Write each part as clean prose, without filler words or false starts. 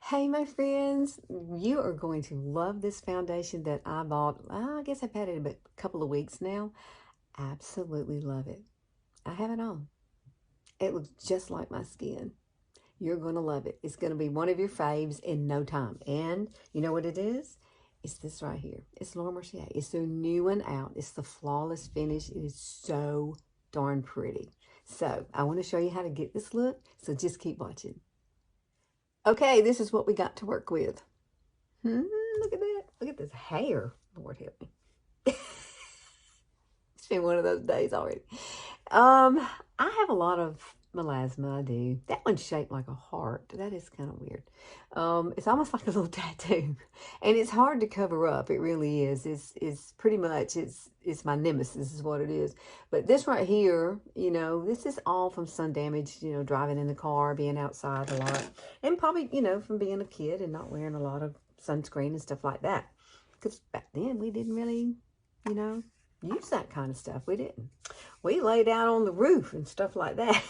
Hey, my friends, you are going to love this foundation that I bought. I guess I've had it a couple of weeks now. Absolutely love it. I have it on. It looks just like my skin. You're going to love it. It's going to be one of your faves in no time. And you know what it is? It's this right here. It's Laura Mercier. It's their new one out. It's the Flawless Finish. It is so darn pretty. So I want to show you how to get this look. So just keep watching. Okay, this is what we got to work with. Look at that. Look at this hair. Lord help me. It's been one of those days already. I have a lot of melasma. I do. That one's shaped like a heart. That is kind of weird. It's almost like a little tattoo, and it's hard to cover up. It really is. It's pretty much it's my nemesis is what it is. But this right here, this is all from sun damage. Driving in the car, being outside a lot, and probably from being a kid and not wearing a lot of sunscreen and stuff like that. Because back then we didn't really, use that kind of stuff. We didn't. We laid out on the roof and stuff like that.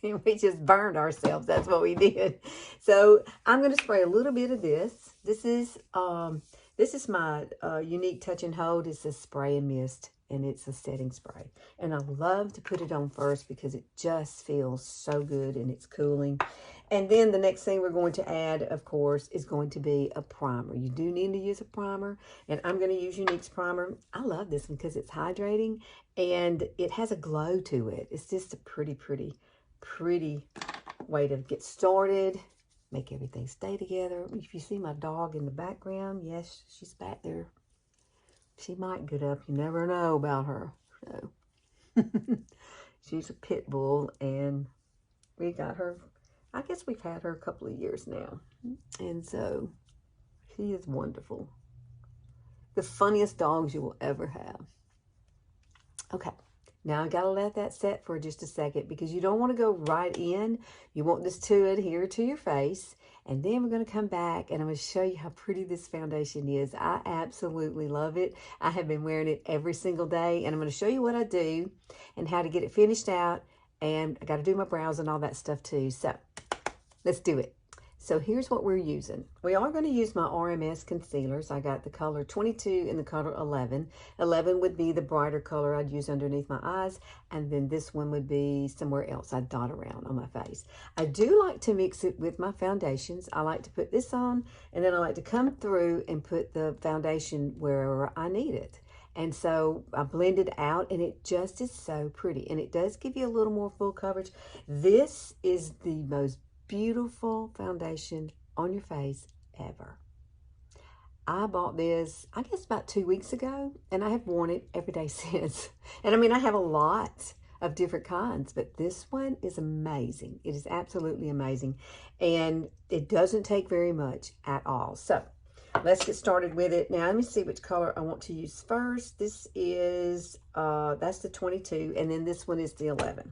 We just burned ourselves. That's what we did. So I'm going to spray a little bit of this. This is my Younique Touch and Hold. It's a spray and mist, and it's a setting spray. And I love to put it on first because it just feels so good and it's cooling. And then the next thing we're going to add, of course, is going to be a primer. You do need to use a primer, and I'm going to use Younique's primer. I love this one because it's hydrating and it has a glow to it. It's just a pretty way to get started, make everything stay together. If you see my dog in the background, yes, she's back there. She might get up. You never know about her. So. She's a pit bull, and we got her. I guess we've had her a couple of years now. And so she is wonderful. The funniest dogs you will ever have. Okay. Now I got to let that set for just a second because you don't want to go right in. You want this to adhere to your face. And then we're going to come back and I'm going to show you how pretty this foundation is. I absolutely love it. I have been wearing it every single day. And I'm going to show you what I do and how to get it finished out. And I got to do my brows and all that stuff too. So let's do it. So here's what we're using. We are going to use my RMS concealers. I got the color 22 and the color 11. 11 would be the brighter color I'd use underneath my eyes. And then this one would be somewhere else I'd dot around on my face. I do like to mix it with my foundations. I like to put this on and then I like to come through and put the foundation wherever I need it. And so I blend it out and it just is so pretty. And it does give you a little more full coverage. This is the most beautiful foundation on your face ever. I bought this, I guess about 2 weeks ago, and I have worn it every day since. And I mean, I have a lot of different kinds, but this one is amazing. It is absolutely amazing. And it doesn't take very much at all. So let's get started with it. Now, let me see which color I want to use first. This is, that's the 22, and then this one is the 11.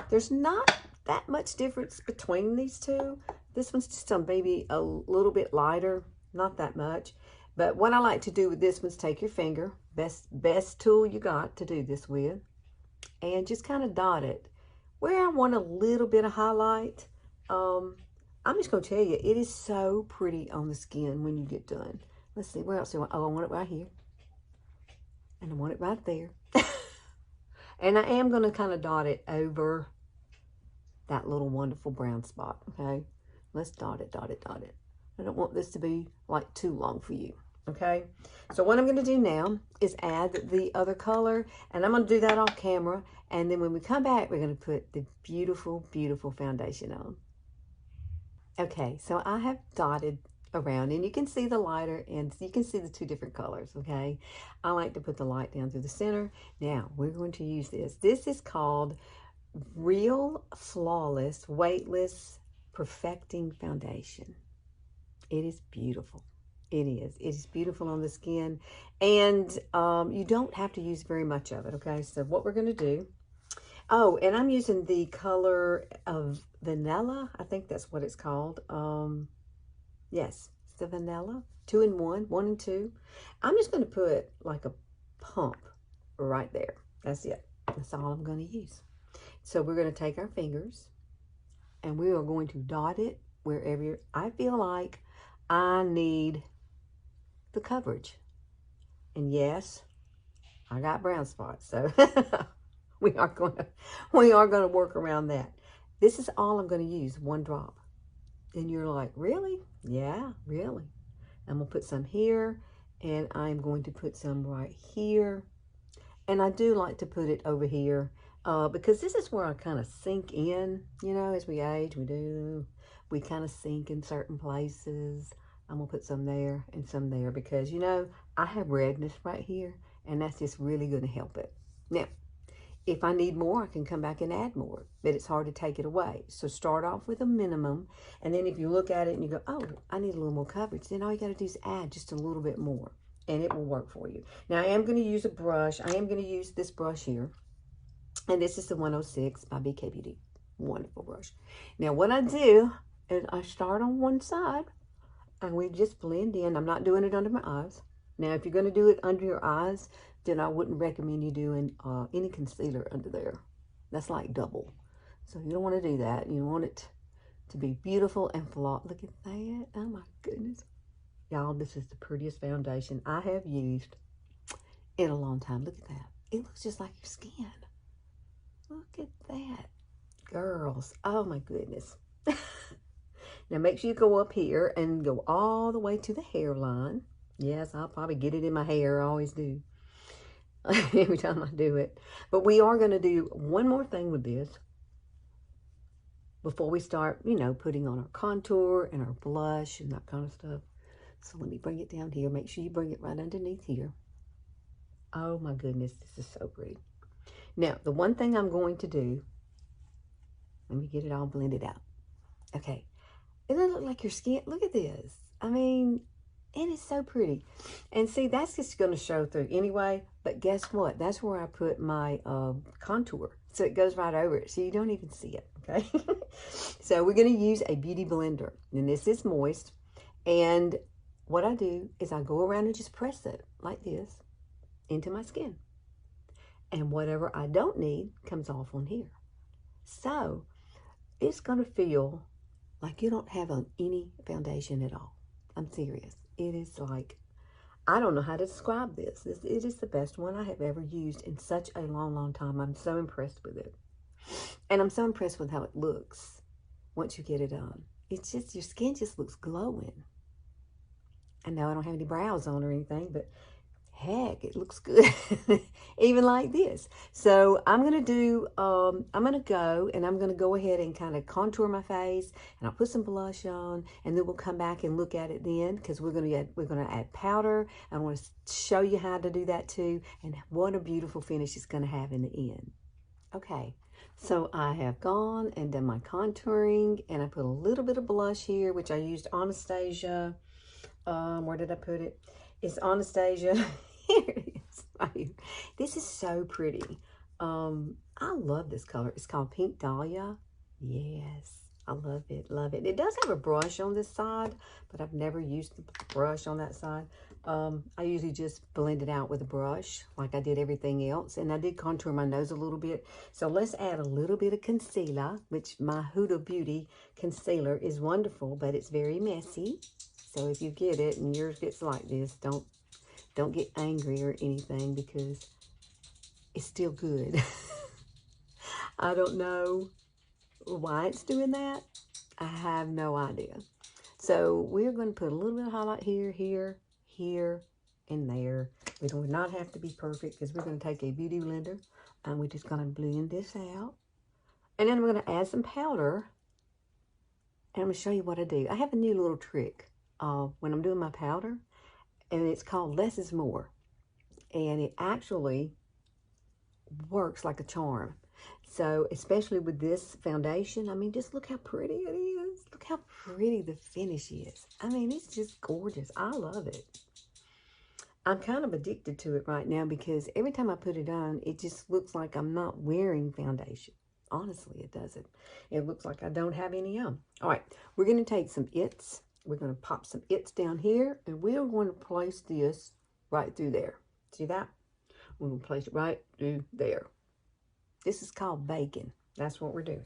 There's not that much difference between these two. This one's just maybe a little bit lighter, not that much. But what I like to do with this one's take your finger, best tool you got to do this with, and just kind of dot it. Where I want a little bit of highlight, I'm just going to tell you, it is so pretty on the skin when you get done. Let's see, where else do I want? Oh, I want it right here. And I want it right there. And I am going to kind of dot it over that little wonderful brown spot, okay? Let's dot it, dot it, dot it. I don't want this to be like too long for you, okay? So what I'm going to do now is add the other color, and I'm going to do that off camera. And then when we come back, we're going to put the beautiful, beautiful foundation on. Okay, so I have dotted around, and you can see the lighter, and you can see the two different colors, okay? I like to put the light down through the center. Now, we're going to use this. This is called Real Flawless Weightless Perfecting Foundation. It is beautiful. It is. It is beautiful on the skin, and you don't have to use very much of it, okay? So what we're going to do, oh, and I'm using the color of vanilla. I think that's what it's called. Yes, it's the vanilla. 2 in 1, 1 and 2. I'm just going to put like a pump right there. That's it. That's all I'm going to use. So we're going to take our fingers and we are going to dot it wherever I feel like I need the coverage. And yes, I got brown spots, so we are going to work around that. This is all I'm going to use, 1 drop. And you're like, really? Yeah, really. I'm going to put some here, and I'm going to put some right here. And I do like to put it over here because this is where I kind of sink in. You know, as we age, we kind of sink in certain places. I'm going to put some there and some there because, you know, I have redness right here, and that's just really going to help it. Now, if I need more, I can come back and add more, but it's hard to take it away. So start off with a minimum, and then if you look at it and you go, oh, I need a little more coverage, then all you got to do is add just a little bit more, and it will work for you. Now, I am going to use a brush. I am going to use this brush here, and this is the 106 by BK Beauty. Wonderful brush. Now, what I do is I start on one side, and we just blend in. I'm not doing it under my eyes. Now, if you're going to do it under your eyes, then I wouldn't recommend you doing any concealer under there. That's like double. So you don't want to do that. You want it to be beautiful and flawless. Look at that. Oh my goodness. Y'all, this is the prettiest foundation I have used in a long time. Look at that. It looks just like your skin. Look at that. Girls, oh my goodness. Now make sure you go up here and go all the way to the hairline. Yes, I'll probably get it in my hair. I always do. Every time I do it. But we are going to do one more thing with this before we start, you know, putting on our contour and our blush and that kind of stuff. So let me bring it down here. Make sure you bring it right underneath here. Oh my goodness, this is so pretty. Now, the one thing I'm going to do, let me get it all blended out. Okay. It doesn't look like your skin. Look at this. I mean, and it's so pretty. And see, that's just going to show through anyway. But guess what? That's where I put my contour. So it goes right over it. So you don't even see it. Okay. So we're going to use a beauty blender. And this is moist. And what I do is I go around and just press it like this into my skin. And whatever I don't need comes off on here. So it's going to feel like you don't have on any foundation at all. I'm serious. It is like, I don't know how to describe this. It is the best one I have ever used in such a long, long time. I'm so impressed with it. And I'm so impressed with how it looks once you get it on. It's just, your skin just looks glowing. I know I don't have any brows on or anything, but heck, it looks good. Even like this. So I'm going to do, I'm going to go and I'm going to go ahead and kind of contour my face, and I'll put some blush on, and then we'll come back and look at it then, because we're going to add powder. I want to show you how to do that too, and what a beautiful finish it's going to have in the end. Okay. So I have gone and done my contouring, and I put a little bit of blush here, which I used Anastasia. Where did I put it? It's Anastasia. Here it is, right here. This is so pretty. I love this color. It's called Pink Dahlia. Yes, I love it, love it. It does have a brush on this side, but I've never used the brush on that side. I usually just blend it out with a brush like I did everything else. And I did contour my nose a little bit. So let's add a little bit of concealer, which my Huda Beauty concealer is wonderful, but it's very messy. So if you get it and yours gets like this, don't get angry or anything, because it's still good. I don't know why it's doing that. I have no idea. So we're going to put a little bit of highlight here, here, here, and there. We do not have to be perfect, because we're going to take a beauty blender and we're just going to blend this out. And then we're going to add some powder. And I'm going to show you what I do. I have a new little trick when I'm doing my powder. And it's called Less is More. And it actually works like a charm. So, especially with this foundation, I mean, just look how pretty it is. Look how pretty the finish is. I mean, it's just gorgeous. I love it. I'm kind of addicted to it right now, because every time I put it on, it just looks like I'm not wearing foundation. Honestly, it doesn't. It looks like I don't have any on. All right, we're going to take some It's. We're going to pop some It's down here, and we're going to place this right through there. See that? We're going to place it right through there. This is called bacon. That's what we're doing.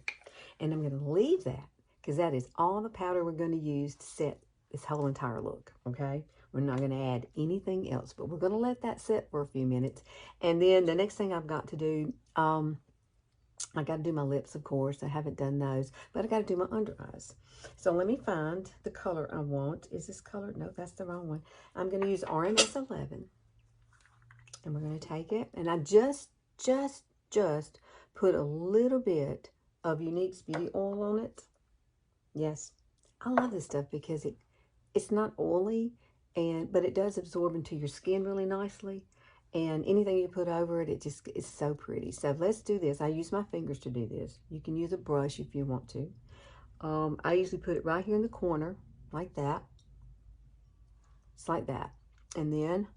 And I'm going to leave that because that is all the powder we're going to use to set this whole entire look, okay? We're not going to add anything else, but we're going to let that sit for a few minutes. And then the next thing I've got to do, I got to do my lips, of course. I haven't done those, but I got to do my under eyes. So let me find the color I want. Is this color? No, that's the wrong one. I'm going to use RMS 11. And we're going to take it, and I just put a little bit of Younique's Beauty Oil on it. Yes, I love this stuff because it's not oily, but it does absorb into your skin really nicely. And anything you put over it, it just is so pretty. So let's do this. I use my fingers to do this. You can use a brush if you want to. I usually put it right here in the corner, like that. It's like that. And then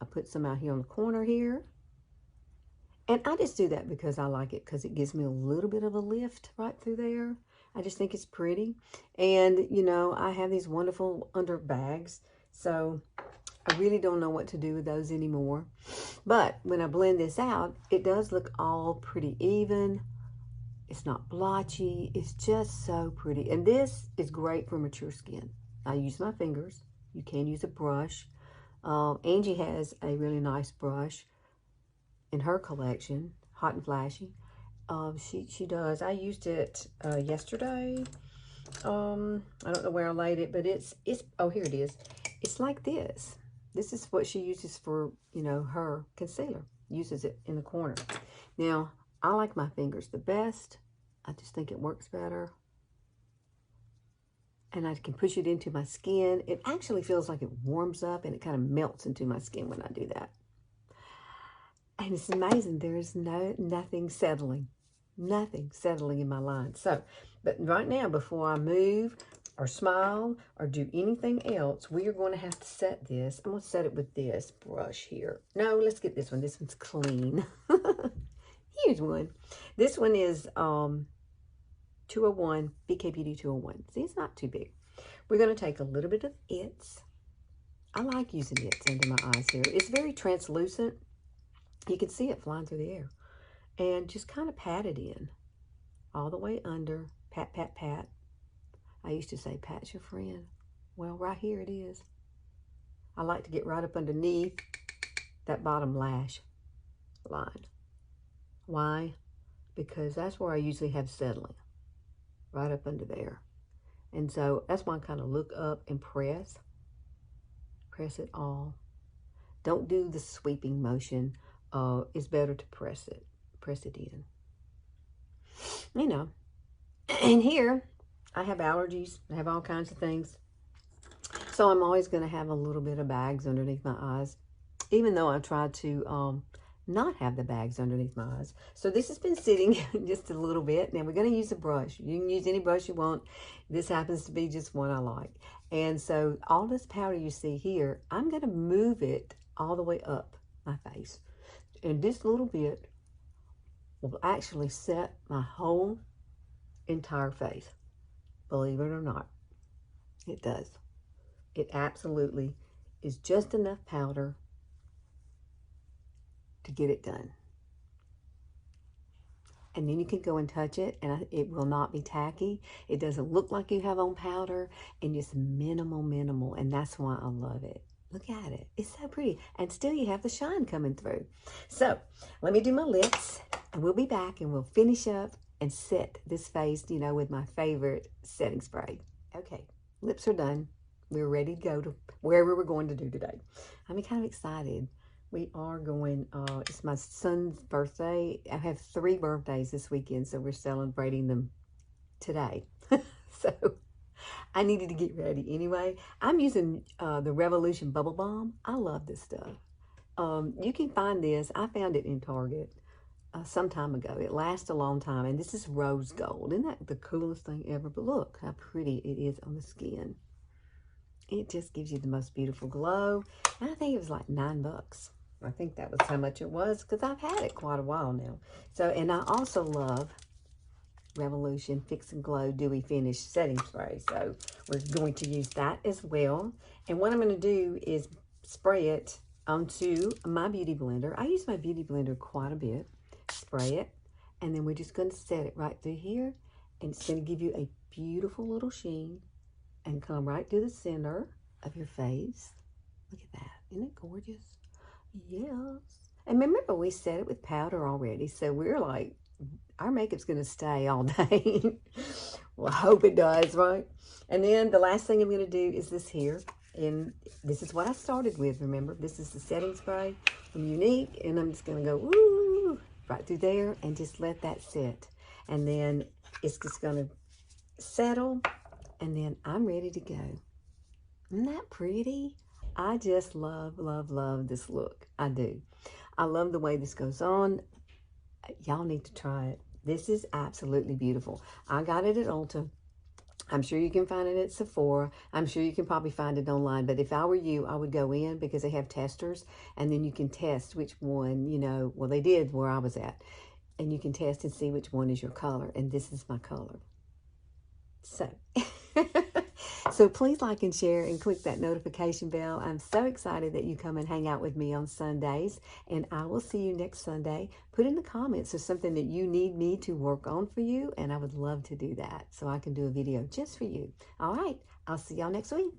I put some out here on the corner here. And I just do that because I like it, because it gives me a little bit of a lift right through there. I just think it's pretty. And, you know, I have these wonderful under bags. So I really don't know what to do with those anymore. But when I blend this out, it does look all pretty even. It's not blotchy. It's just so pretty. And this is great for mature skin. I use my fingers. You can use a brush. Angie has a really nice brush in her collection, Hot and Flashy. She does. I used it yesterday. I don't know where I laid it, but it's oh, here it is. It's like this. This is what she uses for, you know, her concealer. Uses it in the corner. Now, I like my fingers the best. I just think it works better. And I can push it into my skin. It actually feels like it warms up and it kind of melts into my skin when I do that. And it's amazing. There's nothing settling. Nothing settling in my line. So, but right now, before I move or smile or do anything else, we are going to have to set this. I'm going to set it with this brush here. No, let's get this one. This one's clean. Here's one. This one is 201, BK Beauty 201. See, it's not too big. We're going to take a little bit of It's. I like using It's under my eyes here. It's very translucent. You can see it flying through the air. And just kind of pat it in. All the way under. Pat, pat, pat. I used to say, pat's your friend. Well, right here it is. I like to get right up underneath that bottom lash line. Why? Because that's where I usually have settling. Right up under there. And so that's why I kind of look up and press. Press it all. Don't do the sweeping motion. It's better to press it. Press it in. You know. And here, I have allergies. I have all kinds of things. So I'm always going to have a little bit of bags underneath my eyes. Even though I try to not have the bags underneath my eyes. So this has been sitting just a little bit. Now we're going to use a brush. You can use any brush you want. This happens to be just one I like. And so all this powder you see here, I'm going to move it all the way up my face. And this little bit will actually set my whole entire face. Believe it or not, it does. It absolutely is just enough powder to get it done. And then you can go and touch it, and it will not be tacky. It doesn't look like you have on powder, and just minimal, and that's why I love it. Look at it. It's so pretty. And still you have the shine coming through. So, let me do my lips, and we'll be back, and we'll finish up and set this face, you know, with my favorite setting spray. Okay, lips are done. We're ready to go to wherever we're going to do today. I'm kind of excited. We are going, it's my son's birthday. I have 3 birthdays this weekend, so we're celebrating them today. So I needed to get ready anyway. I'm using the Revolution Bubble Balm. I love this stuff. You can find this. I found it in Target some time ago. It lasts a long time, and this is rose gold. Isn't that the coolest thing ever? But look how pretty it is on the skin. It just gives you the most beautiful glow. And I think it was like $9. I think that was how much it was, because I've had it quite a while now. So, and I also love Revolution Fix and Glow Dewy Finish Setting Spray. So we're going to use that as well. And what I'm going to do is spray it onto my Beauty Blender. I use my Beauty Blender quite a bit. Spray it. And then we're just going to set it right through here. And it's going to give you a beautiful little sheen and come right to the center of your face. Look at that. Isn't it gorgeous? Yes. And remember, we set it with powder already, so we're like, our makeup's going to stay all day. Well, I hope it does, right? And then the last thing I'm going to do is this here. And this is what I started with, remember? This is the setting spray from Younique. And I'm just going to go, woo, right through there and just let that sit. And then it's just going to settle. And then I'm ready to go. Isn't that pretty? I just love, love, love this look. I do. I love the way this goes on. Y'all need to try it. This is absolutely beautiful. I got it at Ulta. I'm sure you can find it at Sephora. I'm sure you can probably find it online. But if I were you, I would go in because they have testers. And then you can test which one, you know, well, they did where I was at. And you can test and see which one is your color. And this is my color. So, so please like and share and click that notification bell. I'm so excited that you come and hang out with me on Sundays, and I will see you next Sunday. Put in the comments there's something that you need me to work on for you, and I would love to do that so I can do a video just for you. All right, I'll see y'all next week.